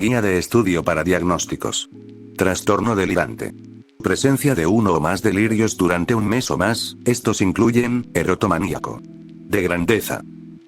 Guía de estudio para diagnósticos. Trastorno delirante. Presencia de uno o más delirios durante un mes o más, estos incluyen, erotomaníaco. De grandeza.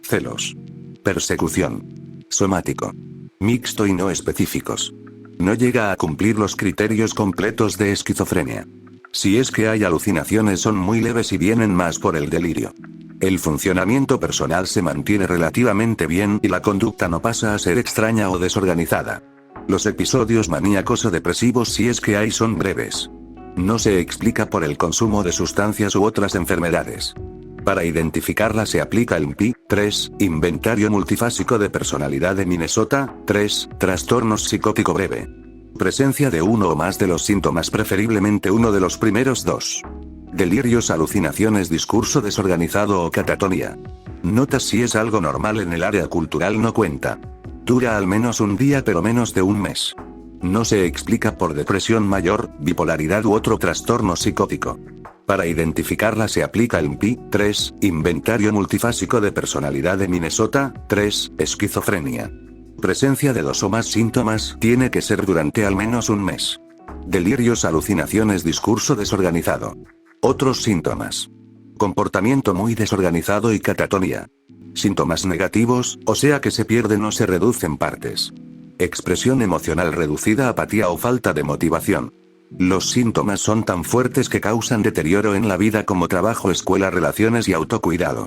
Celos. Persecución. Somático. Mixto y no específicos. No llega a cumplir los criterios completos de esquizofrenia. Si es que hay alucinaciones son muy leves y vienen más por el delirio. El funcionamiento personal se mantiene relativamente bien y la conducta no pasa a ser extraña o desorganizada. Los episodios maníacos o depresivos, si es que hay, son breves. No se explica por el consumo de sustancias u otras enfermedades. Para identificarla se aplica el MPI-3, Inventario Multifásico de Personalidad de Minnesota, 3, trastornos psicótico breve. Presencia de uno o más de los síntomas, preferiblemente uno de los primeros dos. Delirios, alucinaciones, discurso desorganizado o catatonía. Notas si es algo normal en el área cultural no cuenta. Dura al menos un día pero menos de un mes. No se explica por depresión mayor, bipolaridad u otro trastorno psicótico. Para identificarla se aplica el MPI-3, Inventario Multifásico de Personalidad de Minnesota, 3, esquizofrenia. Presencia de dos o más síntomas, tiene que ser durante al menos un mes. Delirios, alucinaciones, discurso desorganizado. Otros síntomas. Comportamiento muy desorganizado y catatonía. Síntomas negativos, o sea que se pierden o se reducen partes. Expresión emocional reducida, apatía o falta de motivación. Los síntomas son tan fuertes que causan deterioro en la vida como trabajo, escuela, relaciones y autocuidado.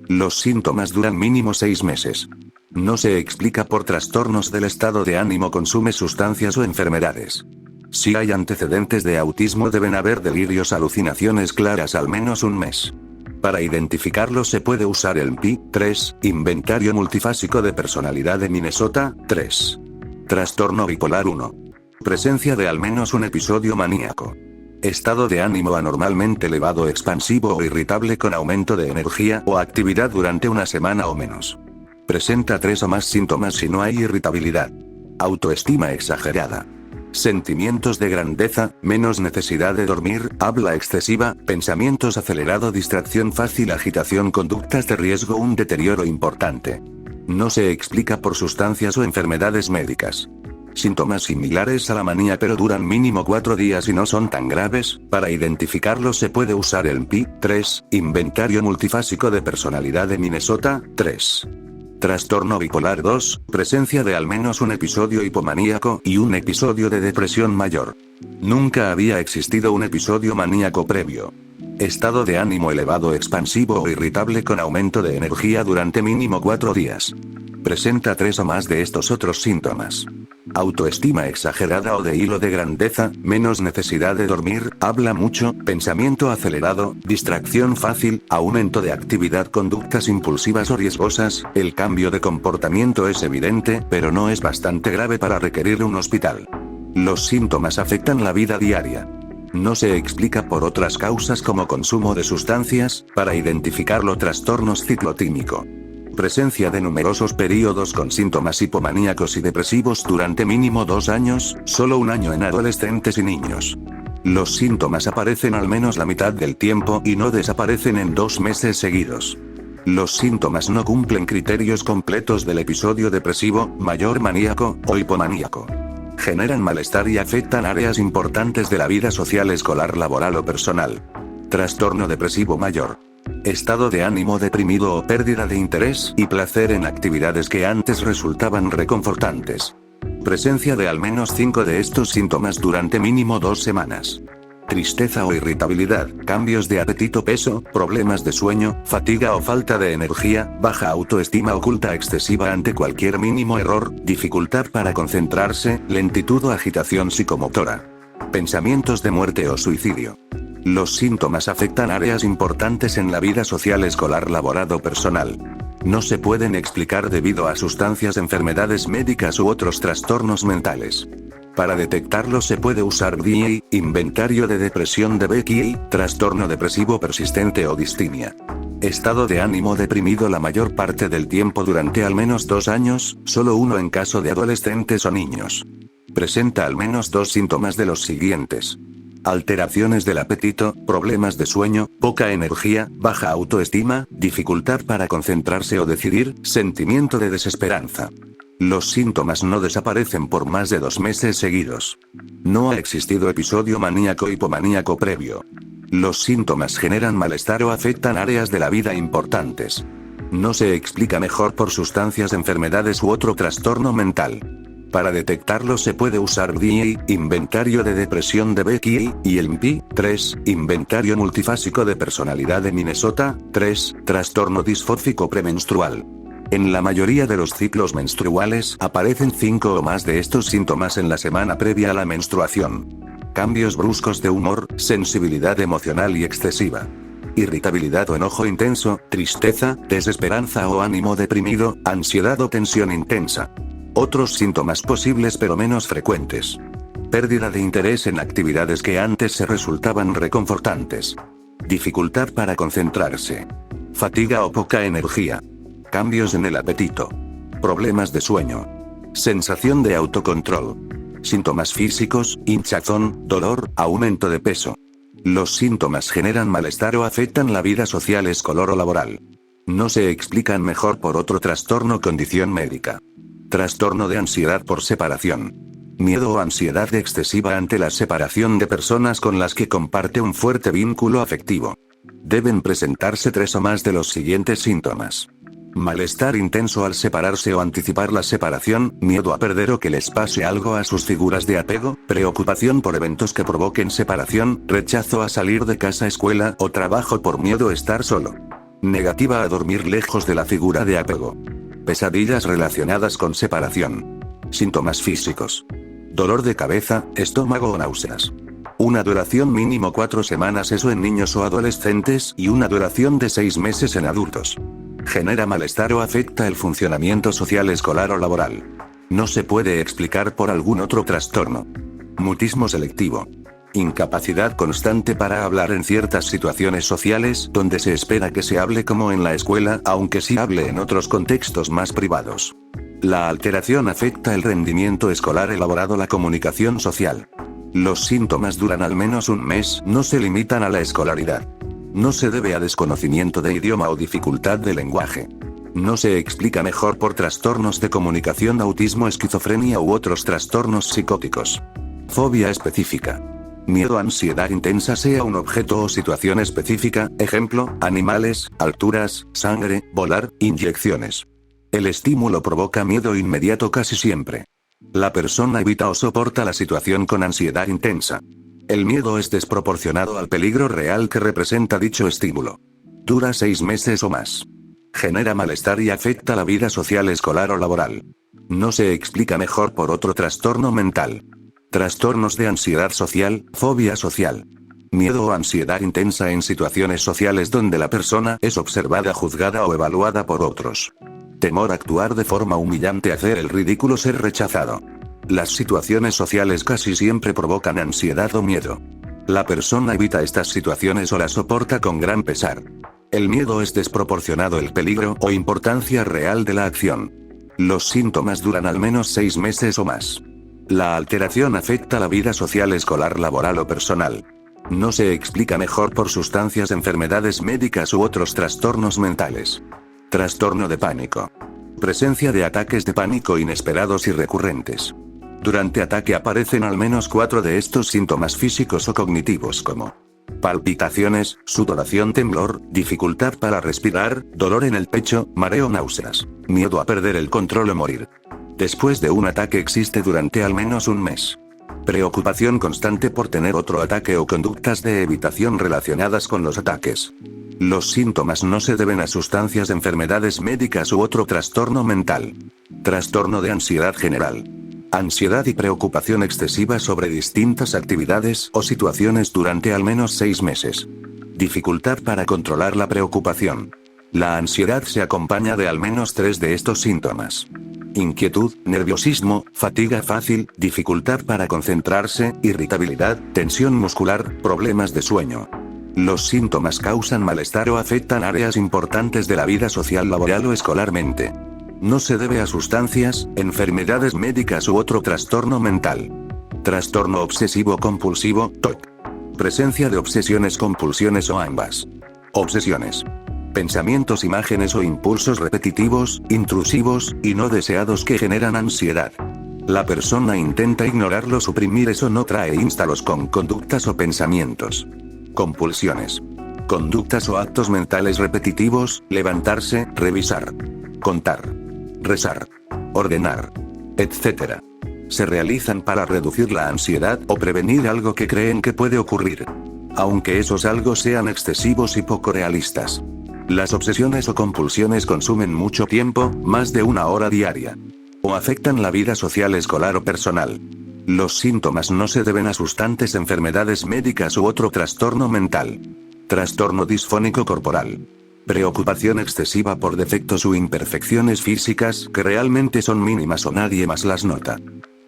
Los síntomas duran mínimo 6 meses. No se explica por trastornos del estado de ánimo, consume sustancias o enfermedades. Si hay antecedentes de autismo deben haber delirios, alucinaciones claras al menos un mes. Para identificarlos se puede usar el MPI-3, Inventario Multifásico de Personalidad de Minnesota, 3. Trastorno bipolar 1. Presencia de al menos un episodio maníaco. Estado de ánimo anormalmente elevado, expansivo o irritable con aumento de energía o actividad durante una semana o menos. Presenta 3 o más síntomas si no hay irritabilidad. Autoestima exagerada. Sentimientos de grandeza, menos necesidad de dormir, habla excesiva, pensamientos acelerado, distracción fácil, agitación, conductas de riesgo, un deterioro importante. No se explica por sustancias o enfermedades médicas. Síntomas similares a la manía pero duran mínimo 4 días y no son tan graves. Para identificarlos se puede usar el MPI-3, Inventario Multifásico de Personalidad de Minnesota, 3. Trastorno bipolar 2, presencia de al menos un episodio hipomaníaco y un episodio de depresión mayor. Nunca había existido un episodio maníaco previo. Estado de ánimo elevado, expansivo o irritable con aumento de energía durante mínimo 4 días. Presenta 3 o más de estos otros síntomas. Autoestima exagerada o de hilo de grandeza, menos necesidad de dormir, habla mucho, pensamiento acelerado, distracción fácil, aumento de actividad, conductas impulsivas o riesgosas. El cambio de comportamiento es evidente, pero no es bastante grave para requerir un hospital. Los síntomas afectan la vida diaria. No se explica por otras causas como consumo de sustancias. Para identificarlo, trastornos ciclotímico. Presencia de numerosos periodos con síntomas hipomaníacos y depresivos durante mínimo 2 años, solo 1 año en adolescentes y niños. Los síntomas aparecen al menos la mitad del tiempo y no desaparecen en 2 meses seguidos. Los síntomas no cumplen criterios completos del episodio depresivo, mayor, maníaco o hipomaníaco. Generan malestar y afectan áreas importantes de la vida social, escolar, laboral o personal. Trastorno depresivo mayor. Estado de ánimo deprimido o pérdida de interés y placer en actividades que antes resultaban reconfortantes. Presencia de al menos 5 de estos síntomas durante mínimo 2 semanas. Tristeza o irritabilidad, cambios de apetito, peso, problemas de sueño, fatiga o falta de energía, baja autoestima oculta excesiva ante cualquier mínimo error, dificultad para concentrarse, lentitud o agitación psicomotora. Pensamientos de muerte o suicidio. Los síntomas afectan áreas importantes en la vida social, escolar, laboral o personal. No se pueden explicar debido a sustancias, enfermedades médicas u otros trastornos mentales. Para detectarlos se puede usar DIA, Inventario de Depresión de Becky, trastorno depresivo persistente o distimia. Estado de ánimo deprimido la mayor parte del tiempo durante al menos 2 años, solo 1 en caso de adolescentes o niños. Presenta al menos 2 síntomas de los siguientes. Alteraciones del apetito, problemas de sueño, poca energía, baja autoestima, dificultad para concentrarse o decidir, sentimiento de desesperanza. Los síntomas no desaparecen por más de 2 meses seguidos. No ha existido episodio maníaco hipomaníaco previo. Los síntomas generan malestar o afectan áreas de la vida importantes. No se explica mejor por sustancias, enfermedades u otro trastorno mental. Para detectarlo se puede usar DI, Inventario de Depresión de Becky, y el MP3, Inventario Multifásico de Personalidad de Minnesota, 3, Trastorno disfórico premenstrual. En la mayoría de los ciclos menstruales aparecen 5 o más de estos síntomas en la semana previa a la menstruación. Cambios bruscos de humor, sensibilidad emocional y excesiva. Irritabilidad o enojo intenso, tristeza, desesperanza o ánimo deprimido, ansiedad o tensión intensa. Otros síntomas posibles pero menos frecuentes. Pérdida de interés en actividades que antes se resultaban reconfortantes. Dificultad para concentrarse. Fatiga o poca energía. Cambios en el apetito. Problemas de sueño. Sensación de autocontrol. Síntomas físicos, hinchazón, dolor, aumento de peso. Los síntomas generan malestar o afectan la vida social, escolar o laboral. No se explican mejor por otro trastorno o condición médica. Trastorno de ansiedad por separación. Miedo o ansiedad excesiva ante la separación de personas con las que comparte un fuerte vínculo afectivo. Deben presentarse 3 o más de los siguientes síntomas. Malestar intenso al separarse o anticipar la separación, miedo a perder o que les pase algo a sus figuras de apego, preocupación por eventos que provoquen separación, rechazo a salir de casa, escuela o trabajo por miedo a estar solo. Negativa a dormir lejos de la figura de apego. Pesadillas relacionadas con separación. Síntomas físicos. Dolor de cabeza, estómago o náuseas. Una duración mínimo 4 semanas, eso en niños o adolescentes, y una duración de 6 meses en adultos. Genera malestar o afecta el funcionamiento social, escolar o laboral. No se puede explicar por algún otro trastorno. Mutismo selectivo. Incapacidad constante para hablar en ciertas situaciones sociales donde se espera que se hable como en la escuela, aunque sí hable en otros contextos más privados. La alteración afecta el rendimiento escolar, elaborado, la comunicación social. Los síntomas duran al menos un mes, no se limitan a la escolaridad. No se debe a desconocimiento de idioma o dificultad de lenguaje. No se explica mejor por trastornos de comunicación, autismo, esquizofrenia u otros trastornos psicóticos. Fobia específica. Miedo, ansiedad intensa sea un objeto o situación específica, ejemplo, animales, alturas, sangre, volar, inyecciones. El estímulo provoca miedo inmediato casi siempre. La persona evita o soporta la situación con ansiedad intensa. El miedo es desproporcionado al peligro real que representa dicho estímulo. Dura 6 meses o más. Genera malestar y afecta la vida social, escolar o laboral. No se explica mejor por otro trastorno mental. Trastornos de ansiedad social, fobia social. Miedo o ansiedad intensa en situaciones sociales donde la persona es observada, juzgada o evaluada por otros. Temor a actuar de forma humillante, hacer el ridículo, ser rechazado. Las situaciones sociales casi siempre provocan ansiedad o miedo. La persona evita estas situaciones o las soporta con gran pesar. El miedo es desproporcionado el peligro o importancia real de la acción. Los síntomas duran al menos 6 meses o más. La alteración afecta la vida social, escolar, laboral o personal. No se explica mejor por sustancias, enfermedades médicas u otros trastornos mentales. Trastorno de pánico. Presencia de ataques de pánico inesperados y recurrentes. Durante ataque aparecen al menos 4 de estos síntomas físicos o cognitivos, como palpitaciones, sudoración, temblor, dificultad para respirar, dolor en el pecho, mareo, náuseas, miedo a perder el control o morir. Después de un ataque existe durante al menos un mes. Preocupación constante por tener otro ataque o conductas de evitación relacionadas con los ataques. Los síntomas no se deben a sustancias, enfermedades médicas u otro trastorno mental. Trastorno de ansiedad general. Ansiedad y preocupación excesiva sobre distintas actividades o situaciones durante al menos 6 meses. Dificultad para controlar la preocupación. La ansiedad se acompaña de al menos 3 de estos síntomas. Inquietud, nerviosismo, fatiga fácil, dificultad para concentrarse, irritabilidad, tensión muscular, problemas de sueño. Los síntomas causan malestar o afectan áreas importantes de la vida social, laboral o escolarmente. No se debe a sustancias, enfermedades médicas u otro trastorno mental. Trastorno obsesivo compulsivo, TOC. Presencia de obsesiones, compulsiones o ambas. Obsesiones. Pensamientos, imágenes o impulsos repetitivos, intrusivos, y no deseados que generan ansiedad. La persona intenta ignorarlo, suprimir eso, no trae instalos con conductas o pensamientos. Compulsiones. Conductas o actos mentales repetitivos: levantarse, revisar, contar, rezar, ordenar, etc. Se realizan para reducir la ansiedad o prevenir algo que creen que puede ocurrir, aunque esos algo sean excesivos y poco realistas. Las obsesiones o compulsiones consumen mucho tiempo, más de 1 hora diaria, o afectan la vida social, escolar o personal. Los síntomas no se deben a sustantes, enfermedades médicas u otro trastorno mental. Trastorno disfónico corporal. Preocupación excesiva por defectos u imperfecciones físicas que realmente son mínimas o nadie más las nota.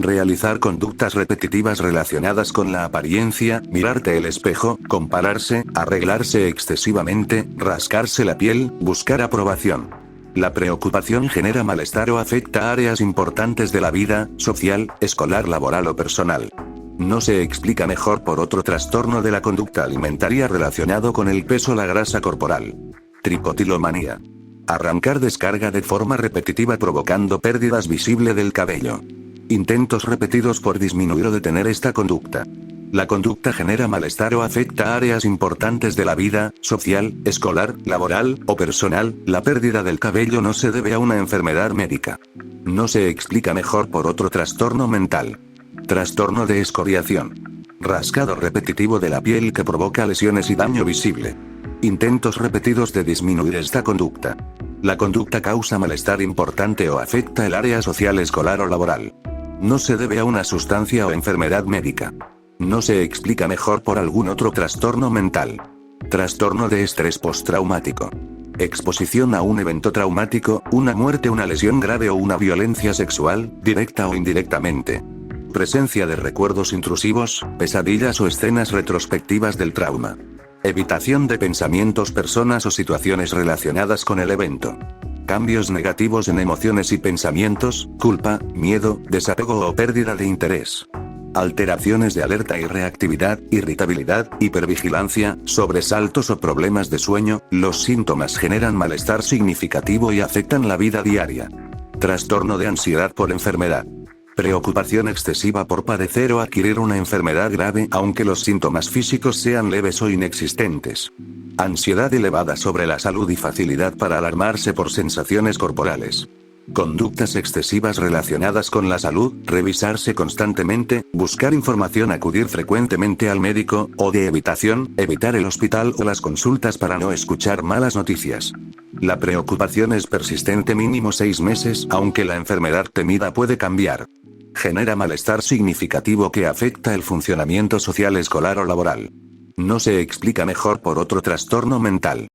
Realizar conductas repetitivas relacionadas con la apariencia: mirarte el espejo, compararse, arreglarse excesivamente, rascarse la piel, buscar aprobación. La preocupación genera malestar o afecta áreas importantes de la vida, social, escolar, laboral o personal. No se explica mejor por otro trastorno de la conducta alimentaria relacionado con el peso, la grasa corporal. Tricotilomanía. Arrancar descarga de forma repetitiva provocando pérdidas visibles del cabello. Intentos repetidos por disminuir o detener esta conducta. La conducta genera malestar o afecta áreas importantes de la vida, social, escolar, laboral o personal. La pérdida del cabello no se debe a una enfermedad médica. No se explica mejor por otro trastorno mental. Trastorno de escoriación. Rascado repetitivo de la piel que provoca lesiones y daño visible. Intentos repetidos de disminuir esta conducta. La conducta causa malestar importante o afecta el área social, escolar o laboral. No se debe a una sustancia o enfermedad médica. No se explica mejor por algún otro trastorno mental. Trastorno de estrés postraumático. Exposición a un evento traumático: una muerte, una lesión grave o una violencia sexual, directa o indirectamente. Presencia de recuerdos intrusivos, pesadillas o escenas retrospectivas del trauma. Evitación de pensamientos, personas o situaciones relacionadas con el evento. Cambios negativos en emociones y pensamientos: culpa, miedo, desapego o pérdida de interés. Alteraciones de alerta y reactividad, irritabilidad, hipervigilancia, sobresaltos o problemas de sueño. Los síntomas generan malestar significativo y afectan la vida diaria. Trastorno de ansiedad por enfermedad. Preocupación excesiva por padecer o adquirir una enfermedad grave, aunque los síntomas físicos sean leves o inexistentes. Ansiedad elevada sobre la salud y facilidad para alarmarse por sensaciones corporales. Conductas excesivas relacionadas con la salud: revisarse constantemente, buscar información, acudir frecuentemente al médico, o de evitación: evitar el hospital o las consultas para no escuchar malas noticias. La preocupación es persistente, mínimo 6 meses, aunque la enfermedad temida puede cambiar. Genera malestar significativo que afecta el funcionamiento social, escolar o laboral. No se explica mejor por otro trastorno mental.